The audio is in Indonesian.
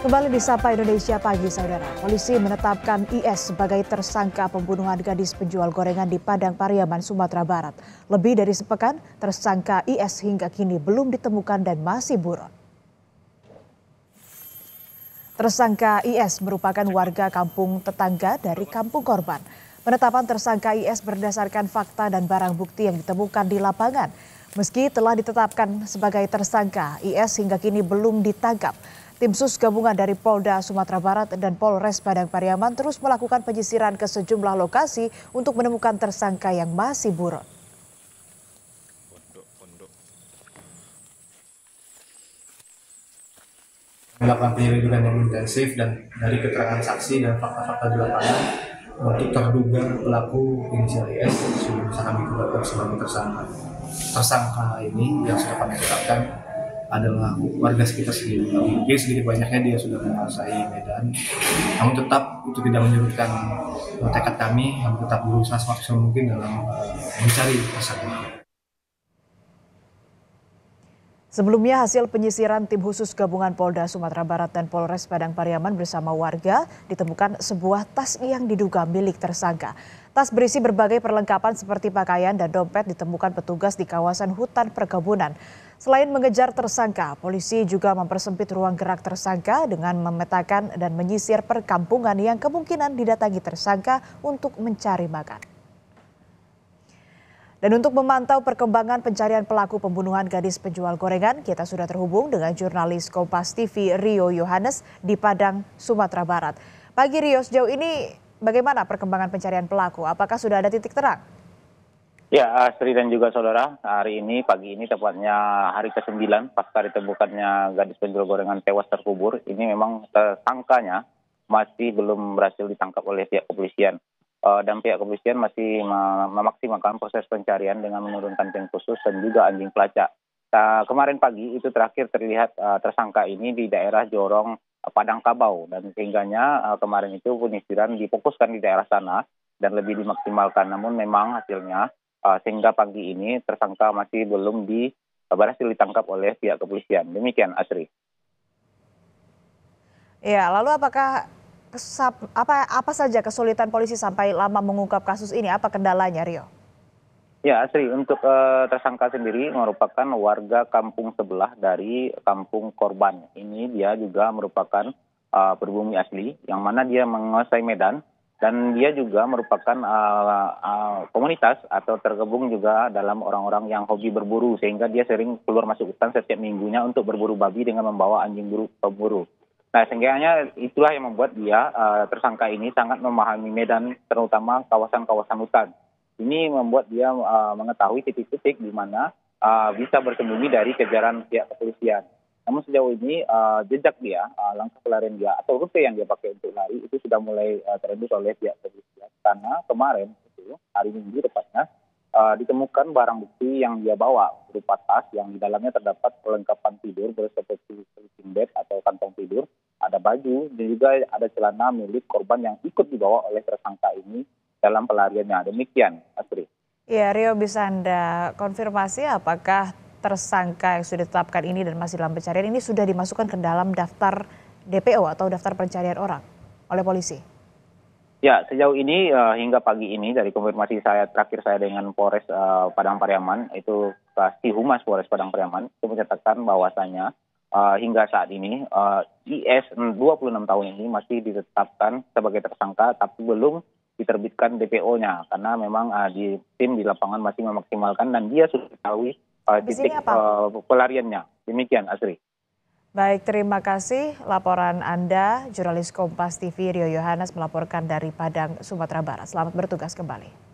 Kembali di Sapa Indonesia Pagi, Saudara. Polisi menetapkan IS sebagai tersangka pembunuhan gadis penjual gorengan di Padang Pariaman, Sumatera Barat. Lebih dari sepekan, tersangka IS hingga kini belum ditemukan dan masih buron. Tersangka IS merupakan warga kampung tetangga dari kampung korban. Penetapan tersangka IS berdasarkan fakta dan barang bukti yang ditemukan di lapangan. Meski telah ditetapkan sebagai tersangka, IS hingga kini belum ditangkap. Tim Sus gabungan dari Polda Sumatera Barat dan Polres Padang Pariaman terus melakukan penyisiran ke sejumlah lokasi untuk menemukan tersangka yang masih buron. Melakukan penyelidikan yang intensif dan dari keterangan saksi dan fakta-fakta di lapangan untuk terduga pelaku inisial IS sudah bisa kami tetapkan sebagai tersangka. Tersangka ini yang sudah kami tetapkan adalah warga sekitar sini. Mungkin sedikit banyaknya dia sudah menguasai Medan. Namun tetap itu tidak menyurutkan tekad kami yang tetap berusaha semaksimal mungkin dalam mencari tersangka. Sebelumnya hasil penyisiran tim khusus gabungan Polda Sumatera Barat dan Polres Padang Pariaman bersama warga ditemukan sebuah tas yang diduga milik tersangka. Tas berisi berbagai perlengkapan seperti pakaian dan dompet ditemukan petugas di kawasan hutan perkebunan. Selain mengejar tersangka, polisi juga mempersempit ruang gerak tersangka dengan memetakan dan menyisir perkampungan yang kemungkinan didatangi tersangka untuk mencari makan. Dan untuk memantau perkembangan pencarian pelaku pembunuhan gadis penjual gorengan, kita sudah terhubung dengan jurnalis Kompas TV Rio Yohanes di Padang, Sumatera Barat. Pagi Rio, sejauh ini bagaimana perkembangan pencarian pelaku? Apakah sudah ada titik terang? Ya, Astri dan juga saudara, hari ini, pagi ini tepatnya hari ke-9 pasca ditemukannya gadis penjual gorengan tewas terkubur. Ini memang tersangkanya masih belum berhasil ditangkap oleh pihak kepolisian. Dan pihak kepolisian masih memaksimalkan proses pencarian dengan menurunkan tim khusus dan juga anjing pelacak. Kemarin pagi itu terakhir terlihat tersangka ini di daerah Jorong Padang Kabau, dan sehingganya kemarin itu penyisiran difokuskan di daerah sana dan lebih dimaksimalkan. Namun memang hasilnya sehingga pagi ini tersangka masih belum berhasil ditangkap oleh pihak kepolisian. Demikian, Asri. Ya, lalu apa saja kesulitan polisi sampai lama mengungkap kasus ini? Apa kendalanya, Rio? Ya, Asri, untuk tersangka sendiri merupakan warga kampung sebelah dari kampung korban. Ini dia juga merupakan pribumi asli, yang mana dia menguasai Medan, dan dia juga merupakan komunitas atau tergabung juga dalam orang-orang yang hobi berburu, sehingga dia sering keluar masuk hutan setiap minggunya untuk berburu babi dengan membawa anjing pemburu. Nah, sehingga itulah yang membuat dia tersangka ini sangat memahami Medan, terutama kawasan-kawasan hutan. Ini membuat dia mengetahui titik-titik di mana bisa bersembunyi dari kejaran pihak kepolisian. Namun sejauh ini jejak dia, langkah pelarian dia atau rute yang dia pakai untuk lari itu sudah mulai terendus oleh pihak kepolisian. Karena kemarin itu hari Minggu tepatnya ditemukan barang bukti yang dia bawa berupa tas yang di dalamnya terdapat perlengkapan tidur seperti sleeping bed atau kantong tidur, ada baju dan juga ada celana milik korban yang ikut dibawa oleh tersangka ini dalam pelariannya. Demikian, Astri. Ya, Rio, bisa Anda konfirmasi apakah tersangka yang sudah ditetapkan ini dan masih dalam pencarian ini sudah dimasukkan ke dalam daftar DPO atau daftar pencarian orang oleh polisi? Ya, sejauh ini hingga pagi ini dari konfirmasi terakhir saya dengan Polres Padang Pariaman, itu si Humas Polres Padang Pariaman itu mencatatkan bahwasanya hingga saat ini IS 26 tahun ini masih ditetapkan sebagai tersangka tapi belum diterbitkan DPO-nya karena memang di tim di lapangan masih memaksimalkan dan dia sudah tahu titik pelariannya. Demikian, Asri. Baik, terima kasih laporan Anda, jurnalis Kompas TV Rio Yohanes melaporkan dari Padang, Sumatera Barat. Selamat bertugas kembali.